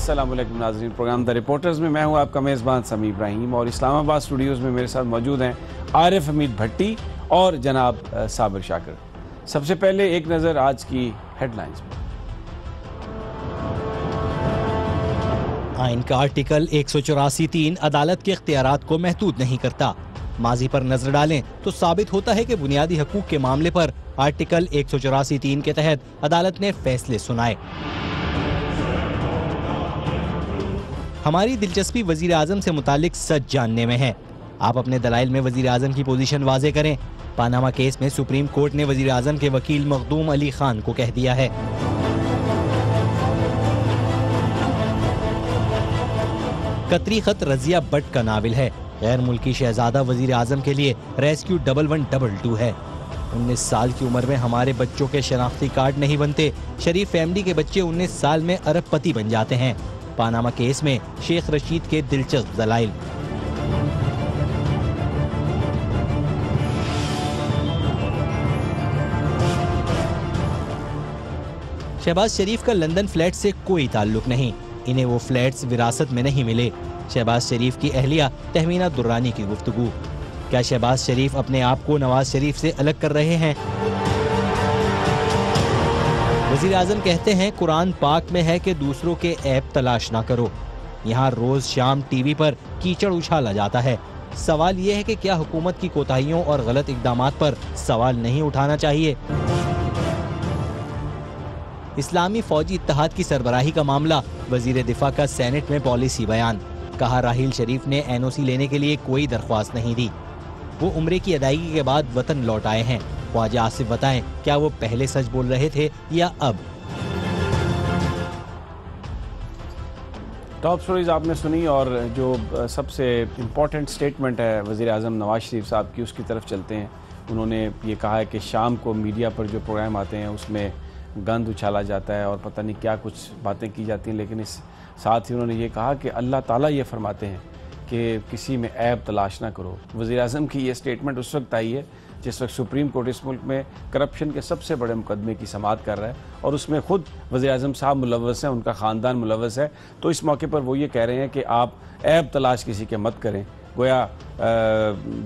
अस्सलाम वालेकुम नाज़रीन, प्रोग्राम द रिपोर्टर्स में मैं हूं आपका मेज़बान समी इब्राहिम और इस्लामाबाद स्टूडियोज़ में मेरे साथ मौजूद हैं आरिफ हमीद भट्टी और जनाब साबिर शाकिर। सबसे पहले एक नज़र आज की हेडलाइंस पर। आइन का आर्टिकल 184(3) अदालत के इख्तियारात को महदूद नहीं करता। माजी पर नजर डालें तो साबित होता है कि बुनियादी हकूक के मामले पर आर्टिकल 184(3) के तहत अदालत ने फैसले सुनाए। हमारी दिलचस्पी वजीर आजम से मुतालिक सच जानने में है। आप अपने दलाइल में वजीर आजम की पोजीशन वाजे करें। पानामा केस में सुप्रीम कोर्ट ने वजीर आजम के वकील मखदूम अली खान को कह दिया है। कतरी खत रजिया बट का नाविल है। गैर मुल्की शहजादा वजीर आजम के लिए रेस्क्यू 1112 है। 19 साल की उम्र में हमारे बच्चों के शनाख्ती कार्ड नहीं बनते। शरीफ फैमिली के बच्चे 19 साल में अरबपति बन जाते हैं। पानामा केस में शेख रशीद के दिलचस्प दलाइल। शहबाज शरीफ का लंदन फ्लैट से कोई ताल्लुक नहीं। इन्हें वो फ्लैट्स विरासत में नहीं मिले। शहबाज शरीफ की अहलिया तहमीना दुर्रानी की गुफ्तगू। क्या शहबाज शरीफ अपने आप को नवाज शरीफ से अलग कर रहे हैं? वज़ीर आज़म कहते हैं कुरान पाक में है कि दूसरों के ऐब तलाश ना करो। यहाँ रोज शाम टीवी पर कीचड़ उछाला जाता है। सवाल ये है कि क्या हुकूमत की कोताहियों और गलत इक़दामात पर सवाल नहीं उठाना चाहिए? इस्लामी फौजी इत्तेहाद की सरबराही का मामला, वजीर दिफा का सेनेट में पॉलिसी बयान। कहा राहील शरीफ ने NOC लेने के लिए कोई दरख्वास्त नहीं दी। वो उम्रे की अदायगी के बाद वतन लौट आए हैं। ख्वाजा आसिफ बताएं, क्या वो पहले सच बोल रहे थे या अब? टॉप स्टोरीज आपने सुनी और जो सबसे इम्पोर्टेंट स्टेटमेंट है वज़ीर आज़म नवाज शरीफ साहब की, उसकी तरफ चलते हैं। उन्होंने ये कहा है कि शाम को मीडिया पर जो प्रोग्राम आते हैं उसमें गंद उछाला जाता है और पता नहीं क्या कुछ बातें की जाती हैं, लेकिन इस साथ ही उन्होंने ये कहा कि अल्लाह ताला ये फरमाते हैं कि किसी में ऐब तलाश ना करो। वज़ीर आज़म की ये स्टेटमेंट उस वक्त आई है जिस वक्त सुप्रीम कोर्ट इस मुल्क में करप्शन के सबसे बड़े मुकदमे की समाअत कर रहा है और उसमें ख़ुद वज़ीर आज़म साहब मुलव्वस हैं, उनका ख़ानदान मुलव्वस है। तो इस मौके पर वो ये कह रहे हैं कि आप ऐब तलाश किसी के मत करें। गोया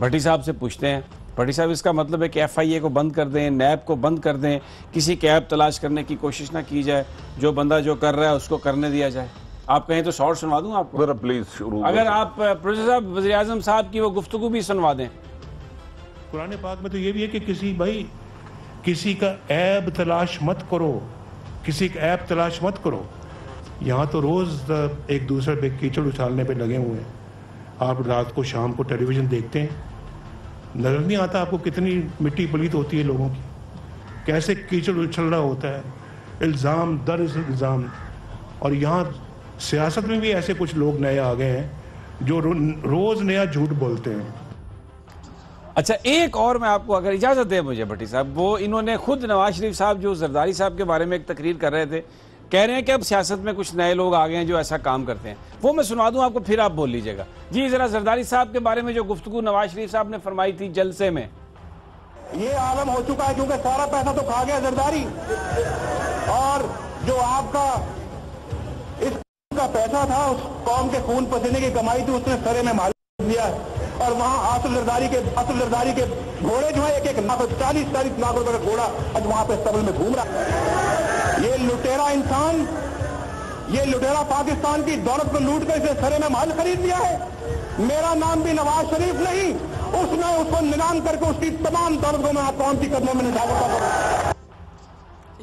भट्टी साहब से पूछते हैं, भट्टी साहब इसका मतलब है कि FIA को बंद कर दें, नैब को बंद कर दें, किसी के ऐब तलाश करने की कोशिश ना की जाए, जो बंदा जो कर रहा है उसको करने दिया जाए। आप कहें तो शॉर्ट सुनवा दूं आपको? प्लीज शुरू। अगर आप प्रोफेसर साहब वज़ीर आज़म साहब की वो गुफ्तगू भी सुनवा दें। कुरान पाक में तो ये भी है कि किसी का ऐब तलाश मत करो, किसी का ऐब तलाश मत करो। यहाँ तो रोज़ एक दूसरे पे कीचड़ उछालने पे लगे हुए हैं। आप रात को शाम को टेलीविज़न देखते हैं, नजर नहीं आता आपको कितनी मिट्टी पलीत होती है लोगों की, कैसे कीचड़ उछल रहा होता है, इल्ज़ाम दर इल्ज़ाम। और यहाँ सियासत में भी ऐसे कुछ लोग नए आ गए हैं जो रोज़ नया झूठ बोलते हैं। अच्छा, एक और मैं आपको अगर इजाज़त दें मुझे भट्टी साहब, वो इन्होंने खुद नवाज शरीफ साहब जो जरदारी साहब के बारे में एक तकरीर कर रहे थे, कह रहे हैं कि अब सियासत में कुछ नए लोग आ गए हैं जो ऐसा काम करते हैं। वो मैं सुना दूं आपको, फिर आप बोल लीजिएगा। जी ज़रा जरदारी साहब के बारे में जो गुफ्तगू नवाज शरीफ साहब ने फरमाई थी जलसे में। ये आलम हो चुका है क्योंकि सारा पैसा तो खा गया जरदारी, और जो आपका इसका पैसा था उस कौम के खून पसीने की कमाई थी, उसने सरे में माल दिया। और वहाँ असल जरदारी के घोड़े जो है एक लाख 40 लाख रुपए का घोड़ा आज वहाँ पे सबल में घूम रहा है। ये लुटेरा इंसान, ये लुटेरा पाकिस्तान की दौलत को लूट कर इसे सरे में माल खरीद लिया है। मेरा नाम भी नवाज शरीफ नहीं, उसने उसको नीलाम करके उसकी तमाम दौलत को मैं कौन सी कदमों में निकालूंगा।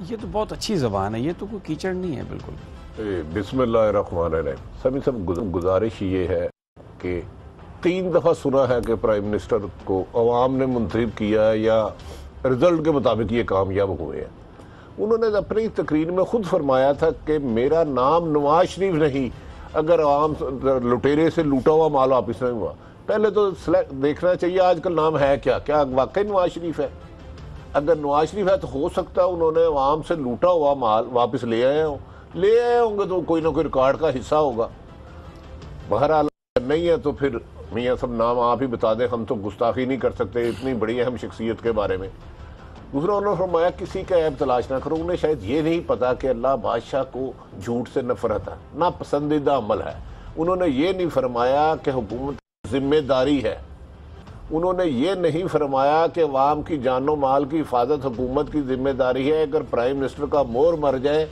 ये तो बहुत अच्छी ज़बान है, ये तो कोई कीचड़ नहीं है बिल्कुल। बिस्मिल्लाहिर्रहमानिर्रहीम। सभी सब गुजारिश ये है कि 3 दफ़ा सुना है कि प्राइम मिनिस्टर को अवाम ने मुंतखब किया है या रिजल्ट के मुताबिक ये कामयाब हुए हैं। उन्होंने अपनी तकरीर में खुद फरमाया था कि मेरा नाम नवाज शरीफ नहीं, अगर आम लुटेरे से लूटा हुआ माल वापिस नहीं हुआ। पहले तो देखना चाहिए आजकल नाम है क्या, क्या वाकई नवाज शरीफ है? अगर नवाज शरीफ है तो हो सकता है उन्होंने आवाम से लूटा हुआ माल वापस ले आए होंगे तो कोई ना कोई रिकॉर्ड का हिस्सा होगा। बहरहाल नहीं है तो फिर मियाँ सब नाम आप ही बता दें, हम तो गुस्ताखी नहीं कर सकते इतनी बड़ी अहम शख्सियत के बारे में। दूसरा उन्होंने फरमाया किसी का ऐब तलाश ना करो। उन्हें शायद ये नहीं पता कि अल्लाह बादशाह को झूठ से नफरत है, ना पसंदीदा अमल है। उन्होंने ये नहीं फरमाया कि हुकूमत जिम्मेदारी है। उन्होंने ये नहीं फरमाया कि अवाम की जानो माल की हिफाजत हुकूमत की जिम्मेदारी है। अगर प्राइम मिनिस्टर का मोर मर जाए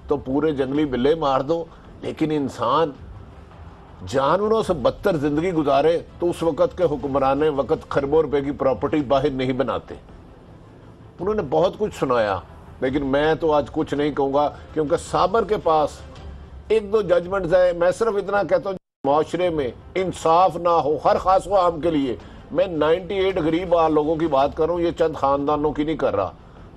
तो पूरे जंगली बिल्ले मार दो, लेकिन इंसान जानवरों से बदतर जिंदगी गुजारे तो उस वक़्त के हुक्मरान वक़्त खरबों रुपए की प्रॉपर्टी बाहर नहीं बनाते। उन्होंने बहुत कुछ सुनाया, लेकिन मैं तो आज कुछ नहीं कहूँगा, क्योंकि साबर के पास एक दो जजमेंट्स है। मैं सिर्फ इतना कहता हूँ, माशरे में इंसाफ ना हो हर खास को आम के लिए। मैं 98 गरीब लोगों की बात कर रहा हूँ, ये चंद ख़ानदानों की नहीं कर रहा।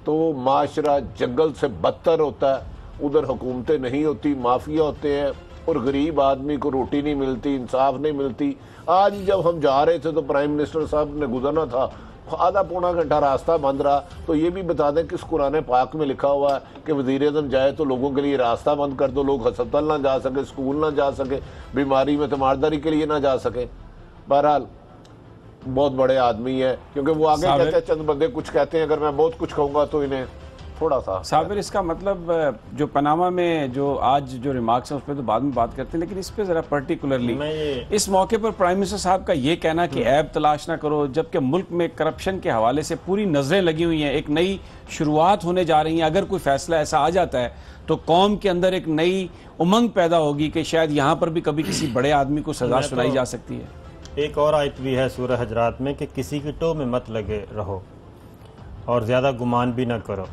तो माशरा जंगल से बदतर होता है, उधर हुकूमतें नहीं होती, माफिया होते हैं, और गरीब आदमी को रोटी नहीं मिलती, इंसाफ नहीं मिलती। आज जब हम जा रहे थे तो प्राइम मिनिस्टर साहब ने गुजरना था, आधा पौना घंटा रास्ता बंद रहा। तो ये भी बता दें किस कुरान पाक में लिखा हुआ है कि वज़ीर आज़म जाए तो लोगों के लिए रास्ता बंद कर दो, लोग अस्पताल ना जा सके, स्कूल ना जा सके, बीमारी में तीमारदारी के लिए ना जा सके। बहरहाल बहुत बड़े आदमी है, क्योंकि वो आगे कहते हैं चंद बंदे कुछ कहते हैं, अगर मैं बहुत कुछ कहूँगा तो इन्हें थोड़ा सा साबिर, इसका मतलब जो पनामा में जो आज जो रिमार्क्स हैं उस पर तो बाद में बात करते हैं, लेकिन इस पे ज़रा पर्टिकुलरली इस मौके पर प्राइम मिनिस्टर साहब का ये कहना कि ऐब तलाश ना करो, जबकि मुल्क में करप्शन के हवाले से पूरी नज़रें लगी हुई हैं, एक नई शुरुआत होने जा रही है। अगर कोई फैसला ऐसा आ जाता है तो कौम के अंदर एक नई उमंग पैदा होगी कि शायद यहाँ पर भी कभी किसी बड़े आदमी को सजा सुनाई जा सकती है। एक और आयत भी है सूरह हजरात में कि किसी की टो में मत लगे रहो और ज़्यादा गुमान भी ना करो,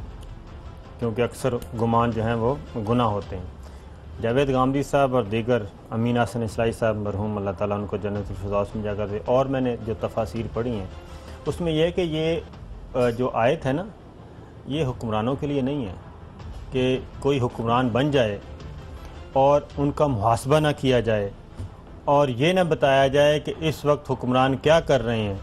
क्योंकि अक्सर गुमान जो हैं वो गुनाह होते हैं। जावेद गामदी साहब और दीगर अमीन हसन इस्लाही साहब मरहूम अल्लाह ताला उनको जन्नतुल फिरदौस में जगह दे, और मैंने जो तफासीर पढ़ी हैं उसमें यह है कि ये जो आयत है ना, ये हुक्मरानों के लिए नहीं है कि कोई हुक्मरान बन जाए और उनका मुहासबा ना किया जाए और ये ना बताया जाए कि इस वक्त हुक्मरान क्या कर रहे हैं।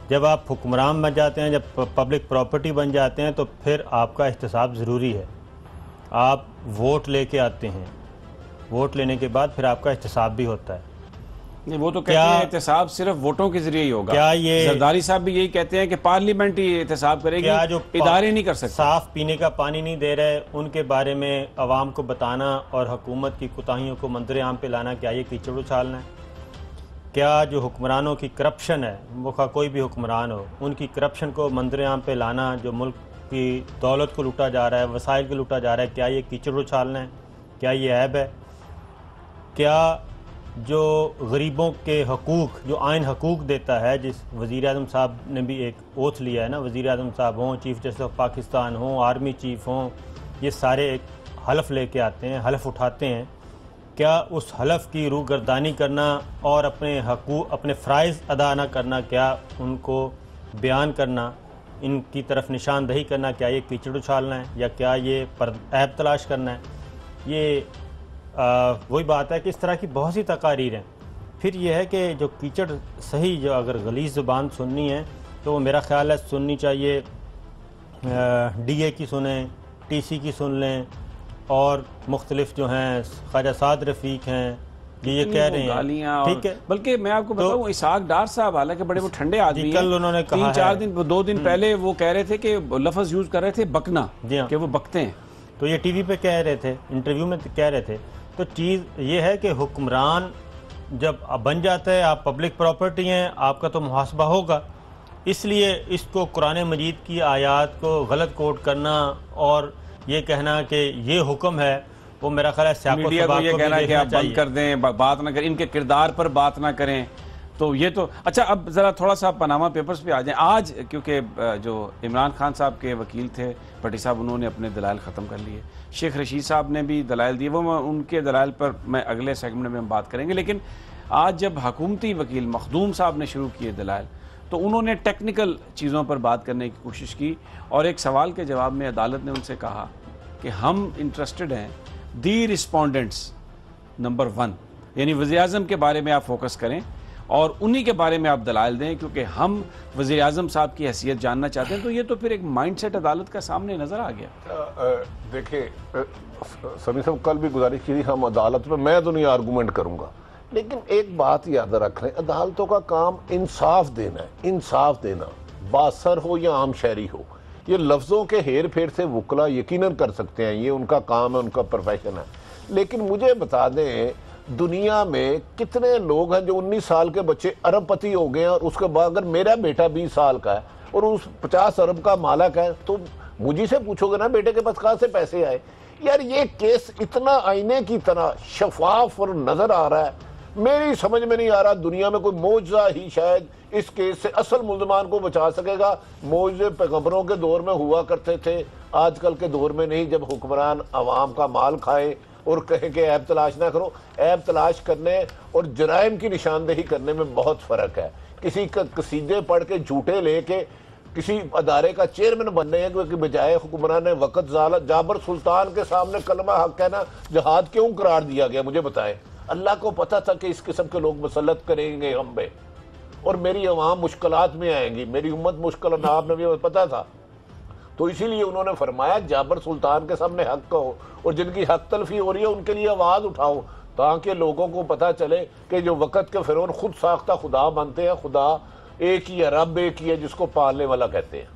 जब आप हुक्मरान बन जाते हैं, जब पब्लिक प्रॉपर्टी बन जाते हैं, तो फिर आपका एहतसाब ज़रूरी है। आप वोट लेके आते हैं, वोट लेने के बाद फिर आपका एहतसाब भी होता है। नहीं, वो तो कहते हैं एहतसाब सिर्फ वोटों के जरिए ही होगा। क्या ये जरदारी साहब भी यही कहते हैं कि पार्लियामेंट ही एहतसाब करेगी, क्या जो इदारे नहीं कर सकते। साफ पीने का पानी नहीं दे रहे उनके बारे में अवाम को बताना और हुकूमत की कोताहियों को मंजर आम पे लाना, क्या ये कीचड़ उछालना है? क्या जो हुक्मरानों की करप्शन है, वो कोई भी हुक्मरान हो, उनकी करप्शन को मंजर आम पे लाना, जो मुल्क की दौलत को लूटा जा रहा है, वसाइल को लूटा जा रहा है, क्या ये कीचड़ उछालना है? क्या ये ऐब है? क्या जो गरीबों के हकूक़, जो आइन हकूक़ देता है, जिस वज़ीर आज़म साहब ने भी एक ओथ लिया है ना, वज़ीर आज़म साहब हों, चीफ़ जस्टिस ऑफ पाकिस्तान हों, आर्मी चीफ़ हों, ये सारे एक हलफ लेके आते हैं, हलफ उठाते हैं। क्या उस हलफ की रूगर्दानी करना और अपने हकूक़, अपने फ़राइज़ अदा न करना, क्या उनको बयान करना, इनकी तरफ निशानदही करना, क्या ये कीचड़ उछालना है या क्या ये ऐब तलाश करना है? ये वही बात है कि इस तरह की बहुत सी तकारीर हैं। फिर यह है कि जो कीचड़ सही, जो अगर गलीज़ ज़ुबान सुननी है तो वो मेरा ख़्याल है सुननी चाहिए, DA की सुने, TC की सुन लें, और मुख्तलिफ जो हैं ख्वाजा साद रफ़ीक हैं, ये कह रहे हैं, ठीक है। बल्कि मैं आपको बताऊं, इसहाक डार साहब हालांकि बड़े वो ठंडे आदमी हैं, कल उन्होंने कहा 2 दिन पहले वो कह रहे थे कि लफ्ज़ यूज़ कर रहे थे बकना, कि वो बकते हैं। तो ये TV पे कह रहे थे, इंटरव्यू में कह रहे थे। तो चीज़ ये है कि हुक्मरान जब बन जाता है, आप पब्लिक प्रॉपर्टी हैं, आपका तो मुहासबा होगा। इसलिए इसको कुरान मजीद की आयत को गलत कोट करना और ये कहना कि ये हुक्म है, वो मेरा ख्याल है मीडिया को ये कहना कि आप बंद कर दें, बात ना करें, इनके किरदार पर बात ना करें। तो ये तो अच्छा, अब ज़रा थोड़ा सा पनामा पेपर्स पे आ जाएं। आज क्योंकि जो इमरान खान साहब के वकील थे भट्टी साहब, उन्होंने अपने दलाइल ख़त्म कर लिए, शेख रशीद साहब ने भी दलाइल दिए, वो उनके दलाइल पर मैं अगले सेगमेंट में हम बात करेंगे। लेकिन आज जब हुकूमती वकील मखदूम साहब ने शुरू किए दलाइल, तो उन्होंने टेक्निकल चीज़ों पर बात करने की कोशिश की, और एक सवाल के जवाब में अदालत ने उनसे कहा कि हम इंटरेस्टेड हैं दी रिस्पोंडेंट्स नंबर 1, यानी वज़ीर आज़म के बारे में आप फोकस करें और उन्हीं के बारे में आप दलाइल दें, क्योंकि हम वज़ीर आज़म साहब की हैसियत जानना चाहते हैं। तो ये तो फिर एक माइंडसेट अदालत का सामने नज़र आ गया। देखिए समी साहब, कल भी गुजारिश की थी हम अदालत में, मैं तो नहीं आर्गूमेंट करूँगा, लेकिन एक बात याद रख लें, अदालतों का काम इंसाफ देना है, इंसाफ देना, बासर हो या आम शहरी हो। ये लफ्ज़ों के हेर फेर से वकला यकीनन कर सकते हैं, ये उनका काम है, उनका प्रोफेशन है। लेकिन मुझे बता दें, दुनिया में कितने लोग हैं जो 19 साल के बच्चे अरबपति हो गए हैं, और उसके बाद अगर मेरा बेटा 20 साल का है और उस 50 अरब का मालक है, तो मुझे से पूछोगे ना बेटे के पास कहाँ से पैसे आए। यार ये केस इतना आईने की तरह शफाफ और नजर आ रहा है, मेरी समझ में नहीं आ रहा दुनिया में कोई मौजज़ा ही शायद इस केस से असल मुल्ज़मान को बचा सकेगा। मौजज़े पैगंबरों के दौर में हुआ करते थे, आजकल के दौर में नहीं, जब हुक्मरान अवाम का माल खाए और कहे कि ऐब तलाश ना करो। ऐब तलाश करने और जराइम की निशानदेही करने में बहुत फ़र्क है। किसी का कसीदे पढ़ के झूठे लेके किसी अदारे का चेयरमैन बनने के बजाय हुक्मरान ने वक़्त जाबर सुल्तान के सामने कलमा हक कहना जहाद क्यों करार दिया गया, मुझे बताएं। अल्लाह को पता था कि इस किस्म के लोग मुसल्लत करेंगे हम पे, और मेरी अवाम मुश्किलात में आएंगी, मेरी उम्मत मुश्किल में भी पता था। तो इसीलिए उन्होंने फरमाया जाबर सुल्तान के सामने हक कहो, और जिनकी हक तलफी हो रही है उनके लिए आवाज़ उठाओ, ताकि लोगों को पता चले कि जो वक़्त के फ़िरौन खुद साख्ता खुदा मानते हैं, खुदा एक ही है, रब एक ही है, जिसको पालने वाला कहते हैं।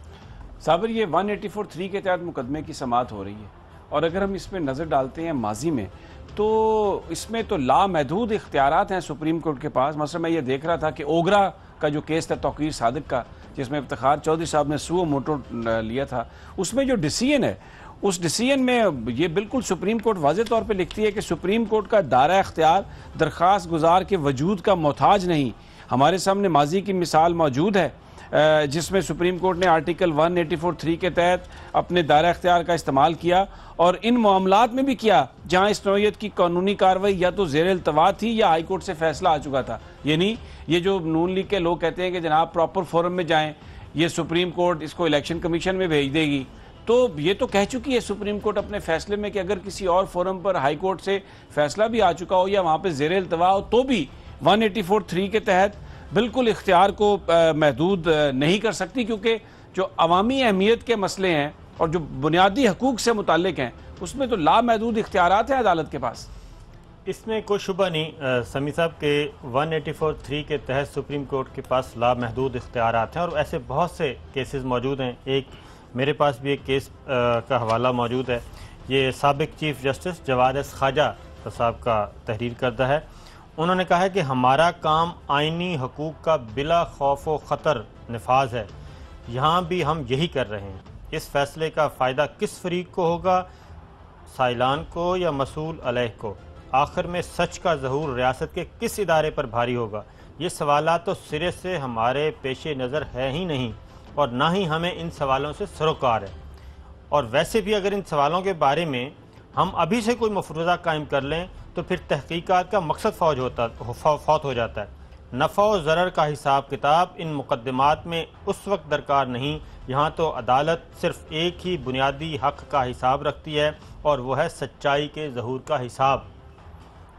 साबिर, ये 184(3) के तहत मुकदमे की समाअत हो रही है, और अगर हम इस पर नज़र डालते हैं माजी में, तो इसमें तो लामहदूद इख्तियारात हैं सुप्रीम कोर्ट के पास। मसलन मैं ये देख रहा था कि ओगरा का जो केस था तौकीर सादिक का, जिसमें इफ्तिखार चौधरी साहब ने सुओ मोटो लिया था, उसमें जो डिसीजन है, उस डिसीजन में ये बिल्कुल सुप्रीम कोर्ट वाज़ेह तौर पे लिखती है कि सुप्रीम कोर्ट का दायरा इख्तियार दरख्वास्त गुजार के वजूद का मोहताज नहीं। हमारे सामने माजी की मिसाल मौजूद है जिसमें सुप्रीम कोर्ट ने आर्टिकल 184(3) के तहत अपने दायरा इख्तियार का इस्तेमाल किया, और इन मामलात में भी किया जहाँ इस नौयत की कानूनी कार्रवाई या तो ज़ेर इल्तवा थी या हाई कोर्ट से फैसला आ चुका था। यानी ये जो नून लीग के लोग कहते हैं कि जनाब प्रॉपर फोरम में जाएँ, ये सुप्रीम कोर्ट इसको इलेक्शन कमीशन में भेज देगी, तो ये तो कह चुकी है सुप्रीम कोर्ट अपने फैसले में कि अगर किसी और फोरम पर हाई कोर्ट से फैसला भी आ चुका हो या वहाँ पर ज़ेर इल्तवा हो, तो भी 184(3) के तहत बिल्कुल इख्तियार को महदूद नहीं कर सकती, क्योंकि जो अवामी अहमियत के मसले हैं और जो बुनियादी हकूक़ से मुताल्लिक हैं, उसमें तो लामहदूद इख्तियारात हैं अदालत के पास। इसमें कोई शुबा नहीं समी साहब के 184(3) के तहत सुप्रीम कोर्ट के पास लामहदूद इख्तियारात हैं, और ऐसे बहुत से केसेस मौजूद हैं। एक मेरे पास भी एक केस का हवाला मौजूद है, ये साबिक chief justice Jawad S Khawaja साहब का तहरीर करदा है। उन्होंने कहा है कि हमारा काम आइनी हकूक़ का बिला खौफ व ख़तर नफाज है, यहाँ भी हम यही कर रहे हैं। इस फैसले का फ़ायदा किस फरीक को होगा, साइलान को या मसूल अलैह को? आखिर में सच का ज़हूर रियासत के किस इदारे पर भारी होगा? ये सवालात तो सिरे से हमारे पेश नज़र है ही नहीं, और ना ही हमें इन सवालों से सरोकार है। और वैसे भी अगर इन सवालों के बारे में हम अभी से कोई मफरूज़ा कायम कर लें तो फिर तहकीकात का मकसद फौत हो जाता है। नफ़ा व ज़रर का हिसाब किताब इन मुकदमात में उस वक्त दरकार नहीं, यहाँ तो अदालत सिर्फ एक ही बुनियादी हक़ का हिसाब रखती है, और वह है सच्चाई के ज़हूर का हिसाब।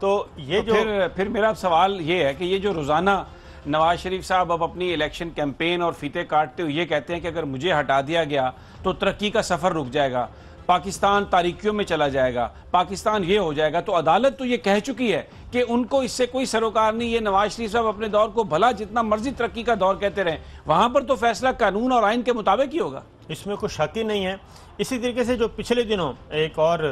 तो ये तो जो फिर मेरा सवाल ये है कि ये जो रोज़ाना नवाज शरीफ साहब अब अपनी इलेक्शन कैंपेन और फीते काटते हुए ये कहते हैं कि अगर मुझे हटा दिया गया तो तरक्की का सफ़र रुक जाएगा, पाकिस्तान तारीकियों में चला जाएगा, पाकिस्तान ये हो जाएगा, तो अदालत तो ये कह चुकी है कि उनको इससे कोई सरोकार नहीं। ये नवाज शरीफ साहब अपने दौर को भला जितना मर्जी तरक्की का दौर कहते रहें, वहाँ पर तो फैसला कानून और आइन के मुताबिक ही होगा, इसमें कोई शक ही नहीं है। इसी तरीके से जो पिछले दिनों एक और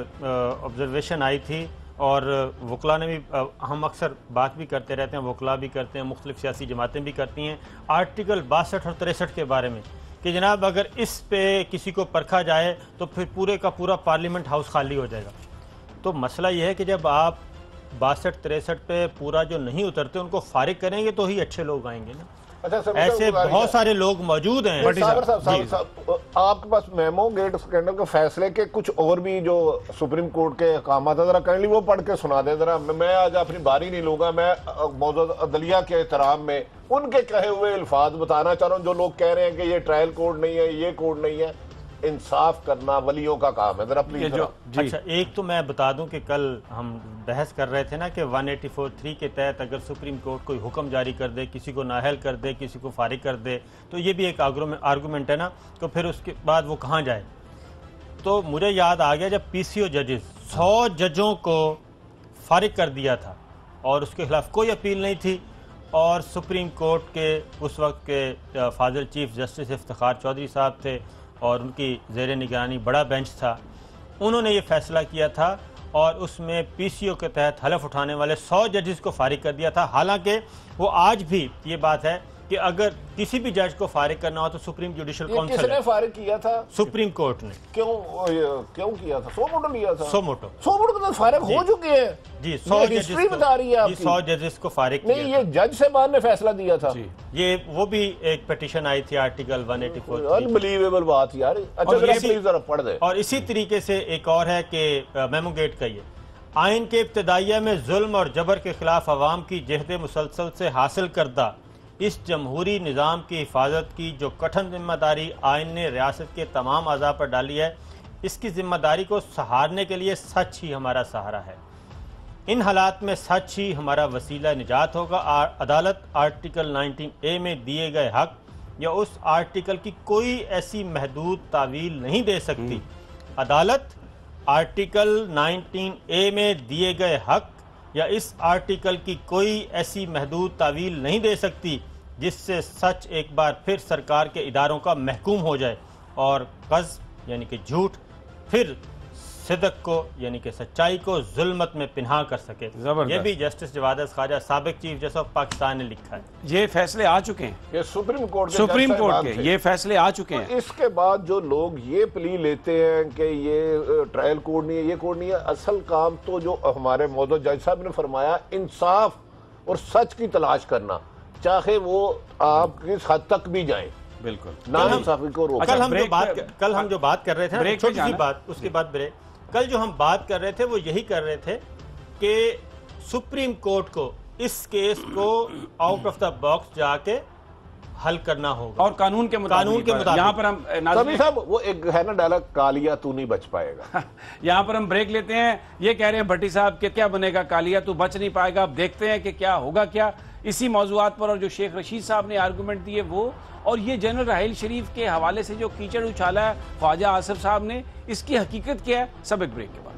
ऑब्जर्वेशन आई थी, और वकला ने भी, हम अक्सर बात भी करते रहते हैं, वकला भी करते हैं, मुख्तलिफ सियासी जमातें भी करती हैं, आर्टिकल 62 और 63 के बारे में कि जनाब अगर इस पे किसी को परखा जाए तो फिर पूरे का पूरा पार्लियामेंट हाउस खाली हो जाएगा। तो मसला यह है कि जब आप 62-63 पे पूरा जो नहीं उतरते उनको फारिग करेंगे तो ही अच्छे लोग आएंगे ना। अच्छा, ऐसे बहुत सारे लोग मौजूद हैं। आपके पास मेमो गेट स्कैंडल के फैसले के कुछ और भी जो सुप्रीम कोर्ट के अहकाम है, जरा काइंडली वो पढ़ के सुना दें जरा। मैं आज अपनी बारी नहीं लूंगा, मैं मौजूद अदलिया के एहतराम में उनके कहे हुए अल्फाज बताना चाह रहा हूँ। जो लोग कह रहे हैं कि ये ट्रायल कोड नहीं है, ये कोड नहीं है, इंसाफ करना वलियों का काम है, जरा प्लीज। अच्छा, एक तो मैं बता दूं कि कल हम बहस कर रहे थे ना कि 184(3) के तहत अगर सुप्रीम कोर्ट कोई हुक्म जारी कर दे, किसी को नाअहल कर दे, किसी को फारिग कर दे, तो ये भी एक आर्गूमेंट है ना, तो फिर उसके बाद वो कहाँ जाए। तो मुझे याद आ गया जब PCO जजेस 100 जजों को फारिग कर दिया था और उसके खिलाफ कोई अपील नहीं थी, और सुप्रीम कोर्ट के उस वक्त के फाजिल चीफ जस्टिस इफ्तिखार चौधरी साहब थे, और उनकी ज़ेर निगरानी बड़ा बेंच था, उन्होंने ये फैसला किया था और उसमें पीसीओ के तहत हलफ उठाने वाले 100 जजेस को फारिग कर दिया था। हालांकि वो आज भी ये बात है कि अगर किसी भी जज को फारिग करना हो तो सुप्रीम जुडिशल काउंसिल किसने फारिग किया था? सुप्रीम कोर्ट ने। क्यों किया था? 100 मोटो लिया था। 100 मोटो तो फारिग हो चुके हैं जी। 100 हिस्ट्री बता रही है आपकी। 100 जजेस को फारिग नहीं, ये जज साहब ने फैसला दिया था। ये वो भी एक पिटीशन आई थी आर्टिकल 184। अनबिलीवेबल बात यार। अच्छा प्लीज जरा पढ़ दे। और इसी तरीके से एक और है कि मेमोगेट का ये आइन के इब्तदाइया में जुल्म और जबर के खिलाफ अवाम की जहद मुसलसल से हासिल करदा इस जमहूरी निज़ाम की हिफाजत की जो कठिन जिम्मेदारी आइन ने रियासत के तमाम अज़ा पर डाली है, इसकी जिम्मेदारी को सहारने के लिए सच ही हमारा सहारा है। इन हालात में सच ही हमारा वसीला निजात होगा। अदालत आर्टिकल 19A में दिए गए हक या उस आर्टिकल की कोई ऐसी महदूद तावील नहीं दे सकती। अदालत आर्टिकल 19A में दिए गए हक या इस आर्टिकल की कोई ऐसी महदूद तावील नहीं दे सकती जिससे सच एक बार फिर सरकार के इदारों का महकूम हो जाए और कज़्ब यानी कि झूठ फिर सिदक को यानी कि सच्चाई को जुल्मत में पिन्हा कर सके। ये भी जस्टिस जवाद ख्वाजा साबिक चीफ जस्टिस ऑफ पाकिस्तान ने लिखा है। ये फैसले आ चुके हैं, ये सुप्रीम कोर्ट के ये फैसले आ चुके हैं। इसके बाद जो लोग ये प्ली लेते हैं कि ये ट्रायल कोड नहीं है, ये कोड नहीं है, असल काम तो जो हमारे मौजूदा जज साहब ने फरमाया इंसाफ और सच की तलाश करना, चाहे वो आप किस हद तक भी जाए। बिल्कुल ना इंसाफी को रोक। कल हम जो बात कर रहे थे ना, छोटी सी बात, उसके बाद ब्रेक। कल जो हम बात कर रहे थे वो यही कर रहे थे कि सुप्रीम कोर्ट को इस केस को आउट ऑफ द बॉक्स जाके हल करना होगा और कानून के मुताबिक। यहाँ पर हम कभी साहब वो एक है ना डायलॉग, कालिया तू नहीं बच पाएगा। यहाँ पर हम ब्रेक लेते हैं। ये कह रहे हैं भट्टी साहब कि क्या बनेगा, कालिया तू बच नहीं पाएगा। अब देखते हैं कि क्या होगा क्या इसी मौजूआत पर। और जो शेख रशीद साहब ने आर्गूमेंट दिए वो, और ये जनरल राहिल शरीफ के हवाले से जो कीचड़ उछाला है ख्वाजा आसिफ साहब ने, इसकी हकीकत क्या है, सब एक ब्रेक के बाद।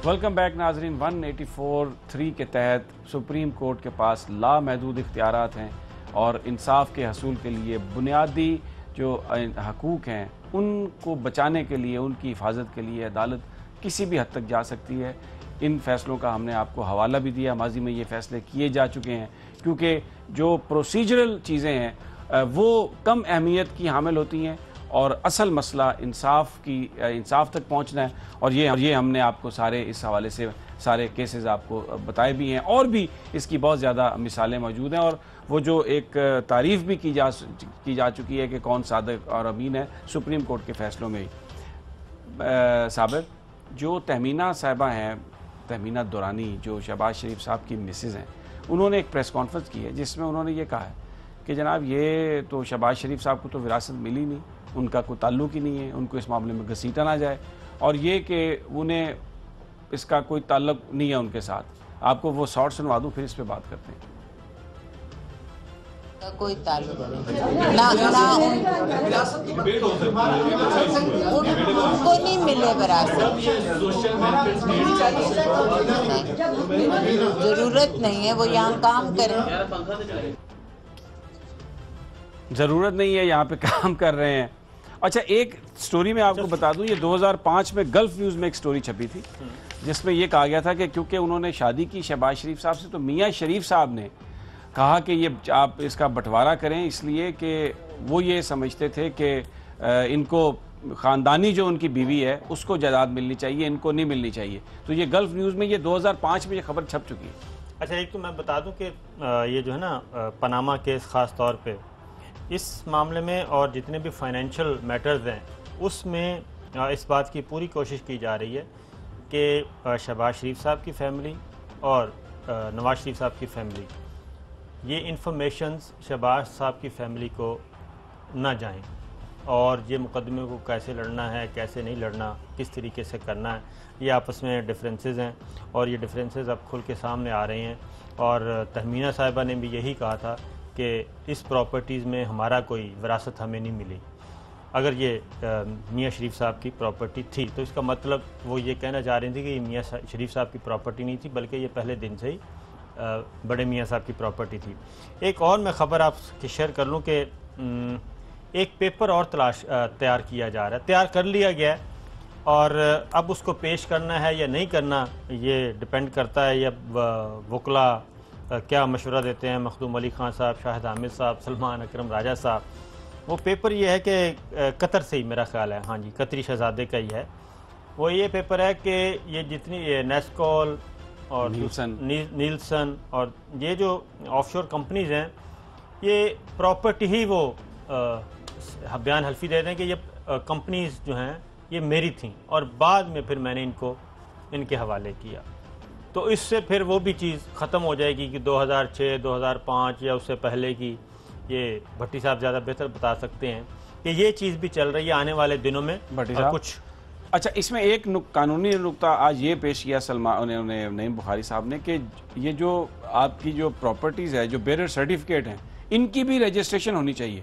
वेलकम बैक नाजरीन। 184(3) के तहत सुप्रीम कोर्ट के पास लामहदूद इख्तियारात हैं और इंसाफ के हसूल के लिए बुनियादी जो हकूक़ हैं उनको बचाने के लिए, उनकी हिफाजत के लिए अदालत किसी भी हद तक जा सकती है। इन फैसलों का हमने आपको हवाला भी दिया, माजी में ये फैसले किए जा चुके हैं, क्योंकि जो प्रोसीजरल चीज़ें हैं वो कम अहमियत की हामिल होती हैं और असल मसला इंसाफ तक पहुंचना है। और ये हमने आपको सारे इस हवाले से सारे केसेस आपको बताए भी हैं, और भी इसकी बहुत ज़्यादा मिसालें मौजूद हैं। और वो जो एक तारीफ़ भी की जा चुकी है कि कौन सादिक और अमीन है सुप्रीम कोर्ट के फैसलों में ही। साबिर, जो तहमीना साहिबा हैं, तहमीना दुरानी, जो शहबाज शरीफ साहब की मिसेज़ हैं, उन्होंने एक प्रेस कॉन्फ्रेंस की है जिसमें उन्होंने ये कहा है कि जनाब ये तो शहबाज शरीफ साहब को तो विरासत मिली नहीं, उनका कोई ताल्लुक़ ही नहीं है, उनको इस मामले में घसीटा ना जाए, और ये कि उन्हें इसका कोई ताल्लुक़ नहीं है उनके साथ। आपको वो शॉर्ट सुनवा दूँ, फिर इस पर बात करते हैं। कोई ताल्लुक ना उनको नहीं मिले विरासत, जरूरत नहीं है, वो यहाँ काम करें। ज़रूरत नहीं है, यहाँ पे काम कर रहे हैं। अच्छा, एक स्टोरी में आपको बता दूं, ये 2005 में गल्फ न्यूज़ में एक स्टोरी छपी थी जिसमें ये कहा गया था कि क्योंकि उन्होंने शादी की शहबाज शरीफ साहब से, तो मियाँ शरीफ साहब ने कहा कि ये आप इसका बंटवारा करें, इसलिए कि वो ये समझते थे कि इनको ख़ानदानी जो उनकी बीवी है उसको जायदाद मिलनी चाहिए, इनको नहीं मिलनी चाहिए। तो ये गल्फ न्यूज़ में ये 2005 में ये खबर छप चुकी है। अच्छा, एक तो मैं बता दूं कि ये जो है ना पनामा केस ख़ास तौर पे इस मामले में और जितने भी फाइनेंशियल मैटर्स हैं उसमें इस बात की पूरी कोशिश की जा रही है कि शहबाज शरीफ साहब की फैमिली और नवाज शरीफ साहब की फैमिली, ये इंफॉर्मेशंस शहबाज साहब की फैमिली को ना जाएं, और ये मुकदमे को कैसे लड़ना है, कैसे नहीं लड़ना, किस तरीके से करना है, ये आपस में डिफरेंसेस हैं और ये डिफरेंसेस अब खुल के सामने आ रहे हैं। और तहमीना साहिबा ने भी यही कहा था कि इस प्रॉपर्टीज़ में हमारा कोई विरासत हमें नहीं मिली, अगर ये मियाँ शरीफ साहब की प्रॉपर्टी थी, तो इसका मतलब वो ये कहना चाह रही थी कि ये मियाँ शरीफ साहब की प्रॉपर्टी नहीं थी, बल्कि ये पहले दिन से ही बड़े मियाँ साहब की प्रॉपर्टी थी। एक और मैं ख़बर आपके शेयर कर लूँ कि एक पेपर और तैयार किया जा रहा है, तैयार कर लिया गया है, और अब उसको पेश करना है या नहीं करना ये डिपेंड करता है या वकला क्या मशवरा देते हैं, मखदूम अली ख़ान साहब, शाहिद हामिद साहब, सलमान अकरम राजा साहब। वो पेपर ये है कि कतर से ही मेरा ख्याल है, हाँ जी, कतरी शहजादे का ही है। वो ये पेपर है कि ये जितनी नेस्कॉल और नीलसन और ये जो ऑफशोर कंपनीज़ हैं, ये प्रॉपर्टी ही वो बयान हल्फी दे रहे हैं कि ये कंपनीज़ जो हैं ये मेरी थी, और बाद में फिर मैंने इनको इनके हवाले किया। तो इससे फिर वो भी चीज़ ख़त्म हो जाएगी कि 2006, 2005 या उससे पहले की, ये भट्टी साहब ज़्यादा बेहतर बता सकते हैं कि ये चीज़ भी चल रही है आने वाले दिनों में। भट्टी साहब कुछ अच्छा, इसमें एक कानूनी नुक्ता आज ये पेश किया सलमान नईम बुखारी साहब ने कि ये जो आपकी जो प्रॉपर्टीज़ है, जो बेरर सर्टिफिकेट हैं, इनकी भी रजिस्ट्रेशन होनी चाहिए।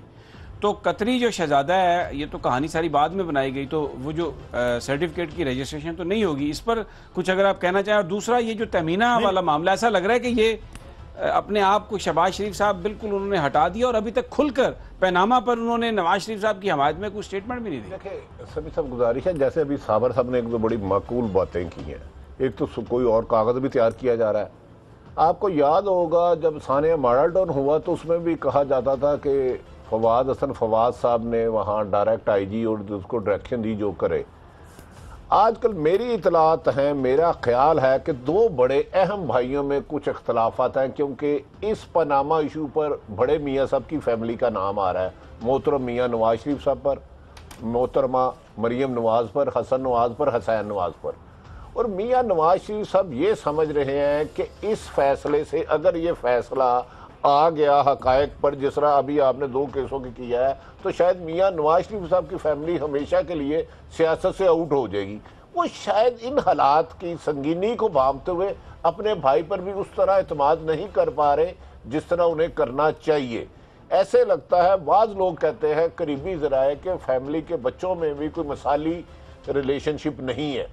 तो कतरी जो शहजादा है, ये तो कहानी सारी बाद में बनाई गई, तो वो जो सर्टिफिकेट की रजिस्ट्रेशन तो नहीं होगी। इस पर कुछ अगर आप कहना चाहें। और दूसरा ये जो तमीना वाला मामला, ऐसा लग रहा है कि ये अपने आप को शहबाज शरीफ साहब बिल्कुल उन्होंने हटा दिया और अभी तक खुलकर पैनामा पर उन्होंने नवाज शरीफ साहब की हमायत में कुछ स्टेटमेंट भी नहीं दी। देखिए सभी सब गुजारिश है, जैसे अभी साबर साहब ने एक तो बड़ी माकूल बातें की हैं, एक तो कोई और कागज़ भी तैयार किया जा रहा है। आपको याद होगा जब सानिया मॉडल टाउन हुआ तो उसमें भी कहा जाता था कि फवाद हसन फवाद साहब ने वहाँ डायरेक्ट आईजी और उसको डायरेक्शन दी जो करे। आजकल मेरी इतलात हैं, मेरा ख्याल है कि दो बड़े अहम भाइयों में कुछ इख्तलाफात हैं, क्योंकि इस पनामा इशू पर बड़े मियाँ साहब की फैमिली का नाम आ रहा है, मोहतरम मियाँ नवाज शरीफ साहब पर, मोहतरमा मरीम नवाज पर, हसन नवाज पर, हसैन नवाज पर। और मियाँ नवाज शरीफ साहब ये समझ रहे हैं कि इस फैसले से अगर ये फैसला आ गया हकायक पर, जिस तरह अभी आपने 2 केसों की किया है, तो शायद मियाँ नवाज शरीफ साहब की फैमिली हमेशा के लिए सियासत से आउट हो जाएगी। वो शायद इन हालात की संगीनी को भांपते हुए अपने भाई पर भी उस तरह एतमाद नहीं कर पा रहे जिस तरह उन्हें करना चाहिए। ऐसे लगता है, बाज़ लोग कहते हैं करीबी ज़राए के फैमिली के बच्चों में भी कोई मिसाली रिलेशनशिप नहीं है।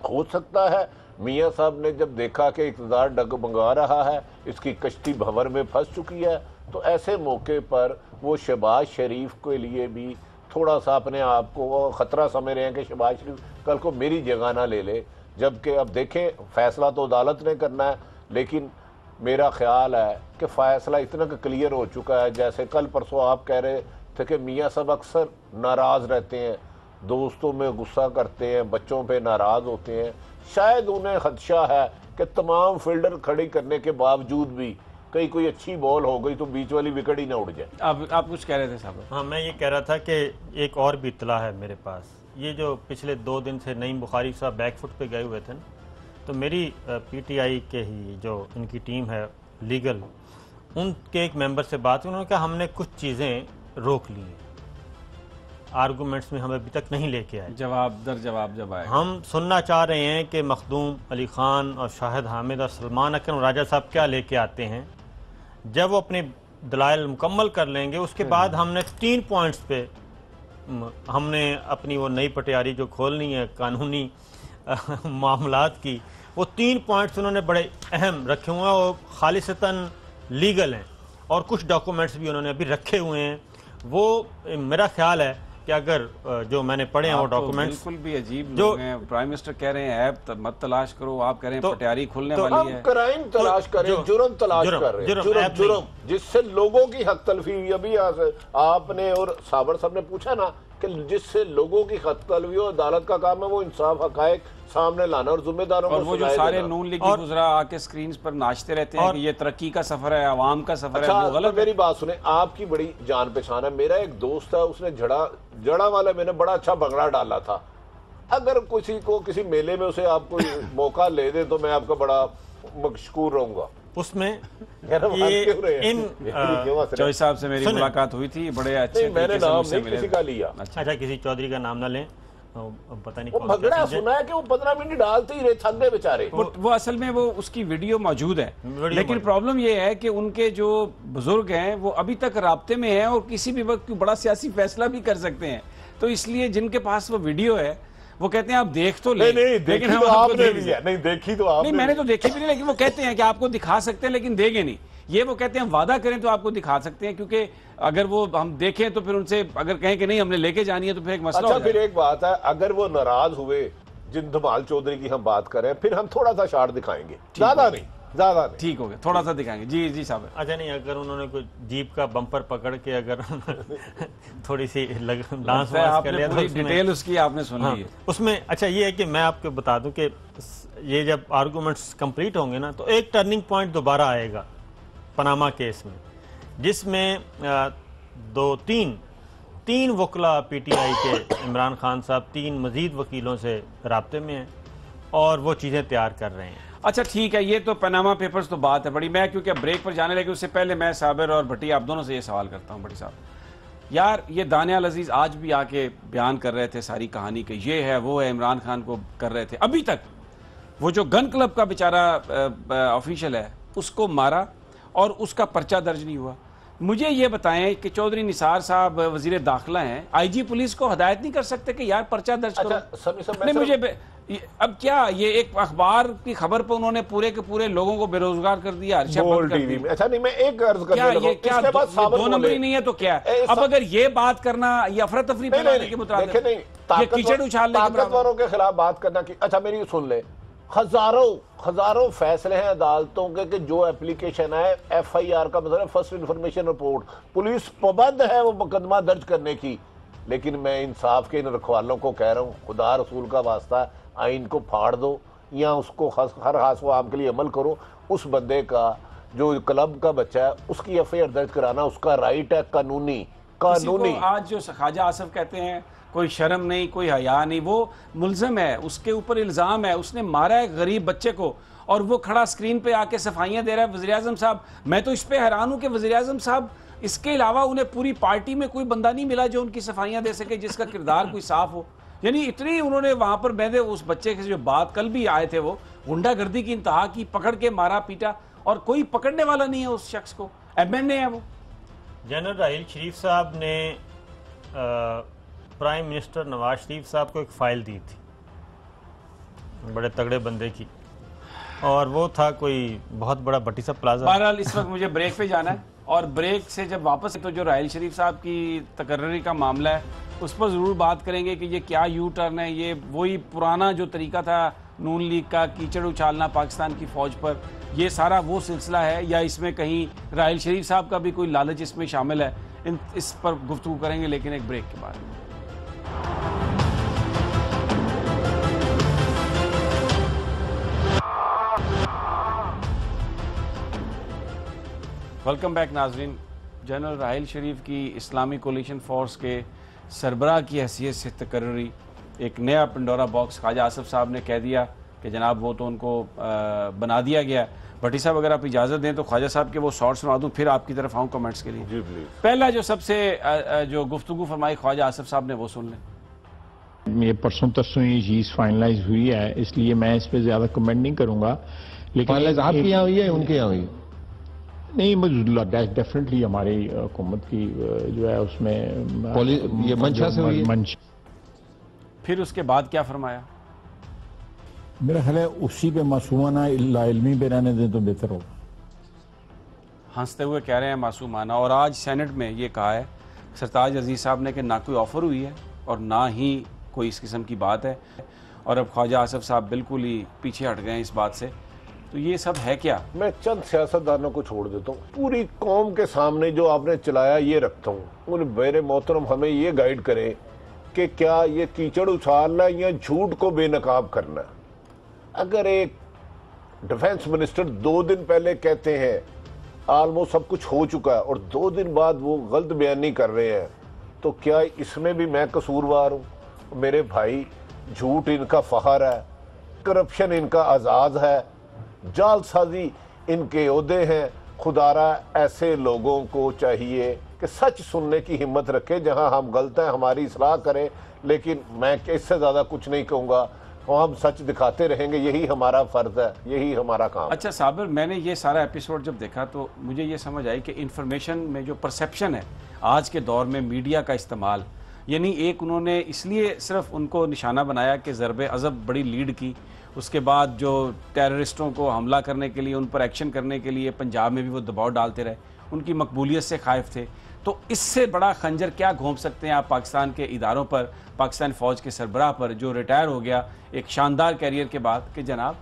हो सकता है मियाँ साहब ने जब देखा कि इक़्तिदार डगमगा रहा है, इसकी कश्ती भंवर में फंस चुकी है, तो ऐसे मौके पर वो शहबाज शरीफ के लिए भी थोड़ा सा अपने आप को ख़तरा समझ रहे हैं कि शहबाज शरीफ कल को मेरी जगह ना ले ले। जबकि अब देखें, फ़ैसला तो अदालत ने करना है, लेकिन मेरा ख्याल है कि फ़ैसला इतना क्लियर हो चुका है। जैसे कल परसों आप कह रहे थे कि मियाँ साहब अक्सर नाराज़ रहते हैं, दोस्तों में गुस्सा करते हैं, बच्चों पे नाराज़ होते हैं। शायद उन्हें खदशा है कि तमाम फील्डर खड़ी करने के बावजूद भी कहीं कोई अच्छी बॉल हो गई तो बीच वाली विकेट ही ना उड़ जाए। आप कुछ कह रहे थे साहब? हाँ, मैं ये कह रहा था कि एक और भी इत्तला है मेरे पास। ये जो पिछले 2 दिन से नईम बुखारी साहब बैकफुट पे गए हुए थे ना, तो मेरी पीटीआई के ही जो इनकी टीम है लीगल, उनके एक मेंबर से बात हुई। उन्होंने कहा हमने कुछ चीज़ें रोक ली हैं, आर्गूमेंट्स में हम अभी तक नहीं लेके आए, जवाब दर जवाब जब आए। हम सुनना चाह रहे हैं कि मखदूम अली ख़ान और शाहिद हामिद और सलमान अकरम राजा साहब क्या लेके आते हैं। जब वो अपने दलाइल मुकम्मल कर लेंगे, उसके बाद हमने 3 पॉइंट्स पे हमने अपनी वो नई पटियारी जो खोलनी है कानूनी मामलात की, वो 3 पॉइंट्स उन्होंने बड़े अहम रखे हुए हैं और खालिसतन लीगल हैं, और कुछ डॉक्यूमेंट्स भी उन्होंने अभी रखे हुए हैं। वो मेरा ख्याल है कि अगर जो मैंने पढ़े हैं वो डॉक्यूमेंट्स बिल्कुल भी अजीब जो प्राइम मिनिस्टर कह रहे हैं ऐप मत तलाश करो, आप कह रहे हैं पटियारी खुलने वाली है। क्राइम तलाश करें, जुर्म तलाश कर रहे हैं, जुर्म जिससे लोगों की हक तलफी हुई। अभी आपने और साबर साहब ने पूछा ना कि जिससे लोगों की हक तलफी हो, अदालत का काम है वो इंसाफ हकायक सामने लाना और जिम्मेदारों को। और वो जो सारे नून लीग की गुजरा आके स्क्रीन पर नाचते रहते हैं कि ये तरक्की का सफर है, आवाम का सफर है, वो गलत। मेरी बात सुने, आपकी बड़ी जान पहचान है। मेरा एक दोस्त है, उसने जड़ा वाले मैंने बड़ा अच्छा बंगला डाला था। अगर किसी को किसी मेले में उसे आप कोई मौका ले दे तो मैं आपका बड़ा मशकूर रहूंगा। उसमें चौधरी साहब से मेरी मुलाकात हुई थी, बड़े अच्छे। मैंने नाम नहीं किसी का लिया। अच्छा, किसी चौधरी का नाम ना लें, पता नहीं। वो भगड़ा सुना है कि वो 15 मिनट डालते ही रहे, थक गए बेचारे। वो असल में वो उसकी वीडियो मौजूद है, लेकिन प्रॉब्लम ये है कि उनके जो बुजुर्ग हैं वो अभी तक राब्ते में हैं और किसी भी वक्त बड़ा सियासी फैसला भी कर सकते हैं। तो इसलिए जिनके पास वो वीडियो है वो कहते हैं आप देख तो ले, नहीं, लेकिन देखी हम तो आपको आपने दे भी नहीं है। नहीं देखी तो आपने नहीं, मैंने तो देखी भी नहीं, लेकिन वो कहते हैं कि आपको दिखा सकते हैं लेकिन देंगे नहीं। ये वो कहते हैं हम वादा करें तो आपको दिखा सकते हैं, क्योंकि अगर वो हम देखें तो फिर उनसे अगर कहें कि नहीं हमने लेके जानी है तो फिर एक मसला अच्छा हो फिर जाएगा। एक बात है, अगर वो नाराज हुए, जिन धमाल चौधरी की हम बात करें, फिर हम थोड़ा सा शार्ट दिखाएंगे, ज्यादा नहीं। ठीक हो गया, थोड़ा सा दिखाएंगे। जी जी साहब। अच्छा नहीं, अगर उन्होंने कोई जीप का बम्पर पकड़ के अगर थोड़ी सी डांस वांस कर लिया तो डिटेल उसकी आपने सुन ली है उसमें। अच्छा ये है कि मैं आपको बता दूं कि ये जब आर्गूमेंट्स कंप्लीट होंगे ना तो एक टर्निंग पॉइंट दोबारा आएगा पनामा केस में, जिसमें तीन वकला पीटीआई के इमरान खान साहब 3 मजीद वकीलों से राब्ते में हैं और वो चीज़ें तैयार कर रहे हैं। अच्छा ठीक है, ये तो पनामा पेपर्स तो बात है बड़ी। मैं क्योंकि ब्रेक पर जाने लगे उससे पहले मैं साबिर और भट्टी आप दोनों से ये सवाल करता हूँ। भट्टी साहब, यार ये दानियाल अजीज आज भी आके बयान कर रहे थे सारी कहानी के ये है वो है, इमरान खान को कर रहे थे। अभी तक वो जो गन क्लब का बेचारा ऑफिशियल है उसको मारा और उसका पर्चा दर्ज नहीं हुआ। मुझे ये बताएं कि चौधरी निसार साहब वजीर दाखिला हैं, आईजी पुलिस को हदायत नहीं कर सकते कि यार पर्चा दर्ज करो? नहीं मुझे अब क्या ये एक अखबार की खबर पर उन्होंने पूरे के पूरे लोगों को बेरोजगार कर दिया। अच्छा नहीं, मैं एक अर्ज करने लगा, ये क्या दो नंबरी नहीं है तो क्या है? अब अगर ये बात करना ये अफरा तफरी फैलाने के मुताबिक ये कीचड़ उछालने के ताकतवरों के खिलाफ बात करना की। अच्छा मेरी सुन ले, हजारों फैसले हैं अदालतों के कि जो एप्लीकेशन है FIR का मतलब फर्स्ट इंफॉर्मेशन रिपोर्ट, पुलिस पाबंद है वो मुकदमा दर्ज करने की। लेकिन मैं इंसाफ के इन रखवालों को कह रहा हूँ, खुदा रसूल का वास्ता आइन को फाड़ दो या उसको हर हास आम के लिए अमल करो। उस बंदे का जो क्लब का बच्चा है उसकी FIR दर्ज कराना उसका राइट है, कानूनी। आज जो ख्वाजा आसिफ कहते हैं कोई शर्म नहीं, कोई हया नहीं, वो मुल्ज़म है, उसके ऊपर इल्ज़ाम है, उसने मारा है गरीब बच्चे को और वो खड़ा स्क्रीन पे आके सफाइयाँ दे रहा है वज़ीर आज़म साहब। मैं तो इस पे हैरान हूँ कि वज़ीर आज़म साहब इसके अलावा उन्हें पूरी पार्टी में कोई बंदा नहीं मिला जो उनकी सफाइयाँ दे सके, जिसका किरदार कोई साफ हो। यानी इतनी उन्होंने वहाँ पर बैठे उस बच्चे की जो बात कल भी आए थे वो गुंडागर्दी की इंतहा की, पकड़ के मारा पीटा और कोई पकड़ने वाला नहीं है उस शख्स को। MNA है वो। जनरल राहील शरीफ साहब ने प्राइम मिनिस्टर नवाज शरीफ साहब को एक फ़ाइल दी थी बड़े तगड़े बंदे की, और वो था कोई बहुत बड़ा भट्टी साहब प्लाजा। बहरहाल इस वक्त मुझे ब्रेक पे जाना है और ब्रेक से जब वापस तो जो राहील शरीफ साहब की तकर्री का मामला है उस पर ज़रूर बात करेंगे कि ये क्या यू टर्न है, ये वही पुराना जो तरीका था नून लीग का कीचड़ उछालना पाकिस्तान की फ़ौज पर, ये सारा वो सिलसिला है या इसमें कहीं राहील शरीफ साहब का भी कोई लालच इसमें शामिल है? इस पर गुफ्तगू करेंगे लेकिन एक ब्रेक के बाद। वेलकम बैक नाजरीन। जनरल राहील शरीफ की इस्लामी कोलिशन फोर्स के सरबराह की हैसियत से तकर्री एक नया पंडोरा बॉक्स ख्वाजा आसिफ साहब ने कह दिया कि जनाब वो तो उनको बना दिया गया। भट्टी साहब अगर आप इजाज़त दें तो ख्वाजा साहब के वो शॉर्ट सुना दूं, फिर आपकी तरफ आऊँ कमेंट्स के लिए। जी प्लीज। पहला जो सबसे जो गुफ्तगू फरमाई ख्वाजा आसिफ साहब ने वो सुन लें। ये परसों तरसों ये चीज़ फाइनलाइज हुई है, इसलिए मैं इस पर ज़्यादा कमेंट नहीं करूँगा। लेकिन आपके यहाँ हुई है उनके यहाँ हुई नहीं, डेफिनेटली हमारी हुकूमत की जो है उसमें ये मंशा से हुई है। फिर उसके बाद क्या फरमाया? मेरा ख्याल है उसी पे मासूमाना इल्मी पे रहने दें तो बेहतर होगा। हंसते हुए कह रहे हैं मासूमाना। और आज सेनेट में ये कहा है सरताज अजीज साहब ने कि ना कोई ऑफर हुई है और ना ही कोई इस किस्म की बात है, और अब ख्वाजा आसिफ साहब बिल्कुल ही पीछे हट गए हैं इस बात से। तो ये सब है क्या? मैं चंद सियासतदानों को छोड़ देता हूँ, पूरी कौम के सामने जो आपने चलाया ये रखता हूँ। उन मेरे मोहतरम हमें ये गाइड करें कि क्या ये कीचड़ उछालना या झूठ को बेनकाब करना। अगर एक डिफेंस मिनिस्टर 2 दिन पहले कहते हैं ऑलमोस्ट सब कुछ हो चुका है और 2 दिन बाद वो गलत बयानी कर रहे हैं, तो क्या इसमें भी मैं कसूरवार हूँ? मेरे भाई, झूठ इनका फखर है, करप्शन इनका आज़ाद है, जालसाजी इनके ओहदे हैं। खुदारा ऐसे लोगों को चाहिए कि सच सुनने की हिम्मत रखे, जहां हम गलत हैं हमारी इस्लाह करें। लेकिन मैं इससे ज़्यादा कुछ नहीं कहूँगा, हम सच दिखाते रहेंगे, यही हमारा फ़र्ज है, यही हमारा काम। अच्छा साबिर, मैंने ये सारा एपिसोड जब देखा तो मुझे ये समझ आई कि इन्फॉर्मेशन में जो परसेप्शन है आज के दौर में मीडिया का इस्तेमाल, यानी एक उन्होंने इसलिए सिर्फ उनको निशाना बनाया कि ज़रबे अज़ब बड़ी लीड की, उसके बाद जो टेररिस्टों को हमला करने के लिए, उन पर एक्शन करने के लिए पंजाब में भी वो दबाव डालते रहे, उनकी मकबूलियत से खाइफ थे। तो इससे बड़ा खंजर क्या घोंप सकते हैं आप पाकिस्तान के इदारों पर, पाकिस्तान फ़ौज के सरबराह पर, जो रिटायर हो गया एक शानदार कैरियर के बाद, कि जनाब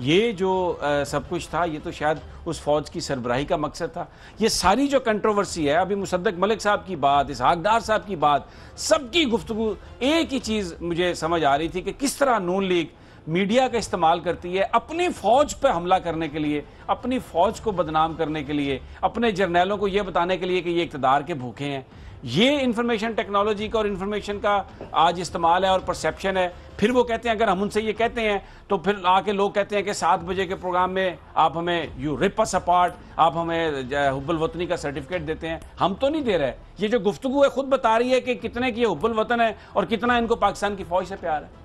ये जो सब कुछ था ये तो शायद उस फौज की सरबराही का मकसद था। ये सारी जो कंट्रोवर्सी है, अभी मुसद्दक मलिक साहब की बात, इसहाक डार साहब की बात, सबकी गुफ्तगू एक ही चीज़ मुझे समझ आ रही थी कि किस तरह नून लीग मीडिया का इस्तेमाल करती है अपनी फौज पर हमला करने के लिए, अपनी फौज को बदनाम करने के लिए, अपने जर्नैलों को यह बताने के लिए कि ये इक़्तिदार के भूखे हैं। ये इंफॉर्मेशन टेक्नोलॉजी का और इंफॉर्मेशन का आज इस्तेमाल है और परसेप्शन है। फिर वो कहते हैं, अगर हम उनसे ये कहते हैं तो फिर आके लोग कहते हैं कि 7 बजे के प्रोग्राम में आप हमें यू रिप अस अपार्ट, आप हमें हुब्बुल वतनी का सर्टिफिकेट देते हैं। हम तो नहीं दे रहे। ये जो गुफ्तगू है खुद बता रही है कि कितने की हुब्बुल वतन है और कितना इनको पाकिस्तान की फौज से प्यार है।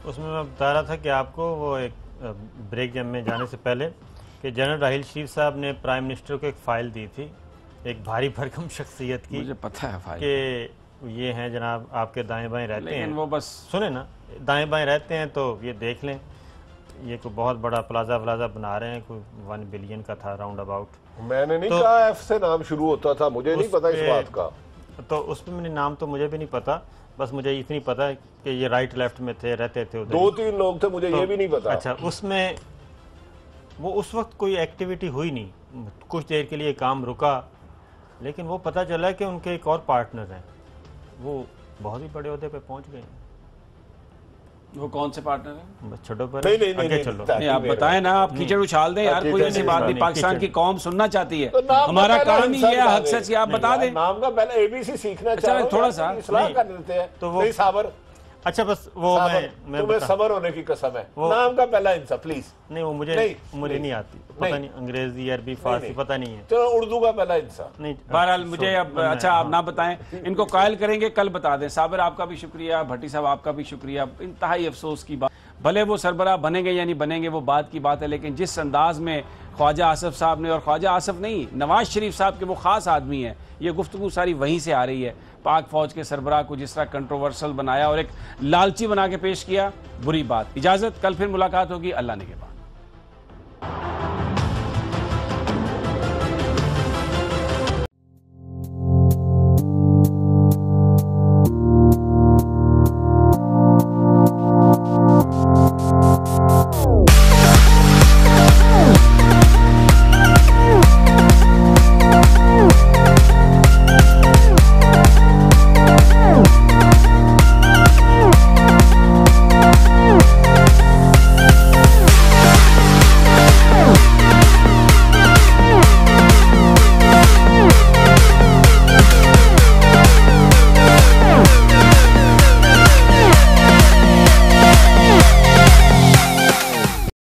उसमें मैं बता रहा था कि आपको वो एक ब्रेक जब में जाने से पहले कि जनरल राहील शरीफ साहब ने प्राइम मिनिस्टर को एक फ़ाइल दी थी, एक भारी भरकम शख्सियत की, मुझे पता है फाइल कि ये हैं जनाब आपके दाएं बाएं रहते हैं, वो बस सुने ना, दाएं बाएं रहते हैं तो ये देख लें, ये कोई बहुत बड़ा प्लाजा बना रहे हैं, कोई 1 बिलियन का था राउंड अबाउट। मैंने नहीं कहा एफ से नाम शुरू होता था, मुझे नहीं पता इस बात का। तो उस पर मैंने नाम तो मुझे भी नहीं पता, बस मुझे इतनी पता है कि ये राइट लेफ्ट में थे, रहते थे उधर। 2-3 लोग थे, मुझे ये भी नहीं पता। अच्छा, उसमें वो उस वक्त कोई एक्टिविटी हुई नहीं, कुछ देर के लिए काम रुका, लेकिन वो पता चला कि उनके एक और पार्टनर हैं, वो बहुत ही बड़े ओहदे पे पहुंच गए। वो कौन से पार्टनर हैं? बस छोड़ो पर नहीं, आगे चलो। नहीं, आप बताएं ना, आप कीचड़ उछाल दें यार, कोई ऐसी बात नहीं। पाकिस्तान की कौम सुनना चाहती है, हमारा काम ही है हक सच। आप बता दें नाम का पहले एबीसी सीखना चाहिए, थोड़ा सा इस्लाह कर देते हैं तो वो साबर। अच्छा बस वो मैं तुम्हें सबर होने की कसम है, नाम का पहला इंसान प्लीज। नहीं, वो मुझे नहीं आती, पता नहीं, अंग्रेजी अरबी फारसी पता नहीं है। चलो उर्दू का पहला इंसान। नहीं, बहरहाल मुझे अब अच्छा आप ना बताएं, इनको कायल करेंगे, कल बता दें। साबिर आपका भी शुक्रिया, भट्टी साहब आपका भी शुक्रिया। इंतहाई अफसोस की बात, भले वो सरबराह बनेंगे या नहीं बनेंगे वो बात की बात है, लेकिन जिस अंदाज में ख्वाजा आसिफ साहब ने, और ख्वाजा आसिफ नहीं, नवाज शरीफ साहब के वो ख़ास आदमी हैं, ये गुफ्तगू सारी वहीं से आ रही है। पाक फ़ौज के सरबराह को जिस तरह कंट्रोवर्सल बनाया और एक लालची बना के पेश किया, बुरी बात। इजाज़त, कल फिर मुलाकात होगी, अल्लाह ने के बाद।